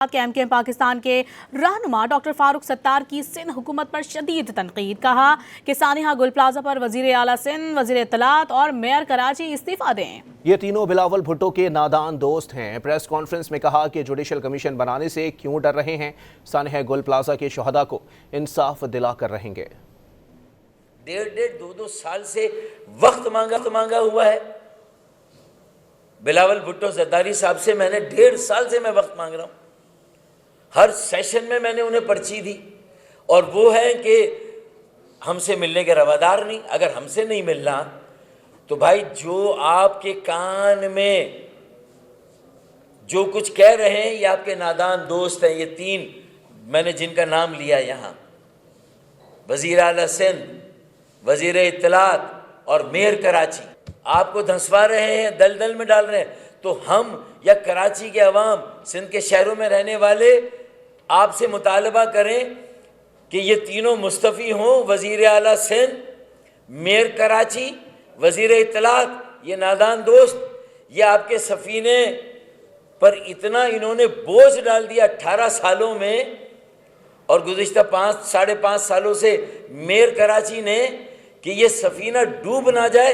M کے پاکستان کے رہنما ڈاکٹر فاروق ستار کی سندھ حکومت پر شدید تنقید، کہا کہ سانحہ گل پلازہ پر وزیر اعلیٰ سندھ، وزیر اطلاعات اور میئر کراچی استعفیٰ دیں۔ یہ تینوں بلاول بھٹو کے نادان دوست ہیں۔ پریس کانفرنس میں کہا کہ جوڈیشل کمیشن بنانے سے کیوں ڈر رہے ہیں، سانحہ گل پلازہ کے شہداء کو انصاف دلا کر رہیں گے۔ 1.5-2 سال سے وقت مانگا ہوا ہے۔ بلاول بھٹو زرداری صاحب سے میں نے 1.5 سال سے میں وقت مانگ رہا ہوں۔ ہر سیشن میں میں نے انہیں پرچی دی، اور وہ ہے کہ ہم سے ملنے کے روادار نہیں۔ اگر ہم سے نہیں ملنا تو بھائی جو آپ کے کان میں جو کچھ کہہ رہے ہیں یہ آپ کے نادان دوست ہیں۔ یہ 3 میں نے جن کا نام لیا یہاں، وزیر اعلیٰ سندھ، وزیر اطلاعات اور میئر کراچی، آپ کو دھنسوا رہے ہیں، دلدل میں ڈال رہے ہیں۔ تو ہم یا کراچی کے عوام، سندھ کے شہروں میں رہنے والے آپ سے مطالبہ کریں کہ یہ تینوں مستعفی ہوں، وزیر اعلیٰ سندھ، میئر کراچی، وزیر اطلاعات۔ یہ نادان دوست، یہ آپ کے سفینے پر اتنا انہوں نے بوجھ ڈال دیا 18 سالوں میں، اور گزشتہ 5-5.5 سالوں سے میئر کراچی نے کہ یہ سفینہ ڈوب نہ جائے،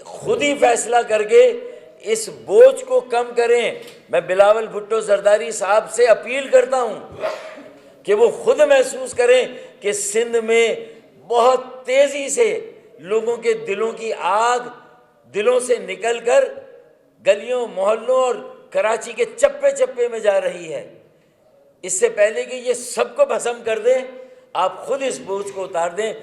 خود ہی فیصلہ کر کے اس بوجھ کو کم کریں۔ میں بلاول بھٹو زرداری صاحب سے اپیل کرتا ہوں کہ وہ خود محسوس کریں کہ سندھ میں بہت تیزی سے لوگوں کے دلوں کی آگ دلوں سے نکل کر گلیوں، محلوں اور کراچی کے چپے چپے میں جا رہی ہے۔ اس سے پہلے کہ یہ سب کو بھسم کر دیں، آپ خود اس بوجھ کو اتار دیں۔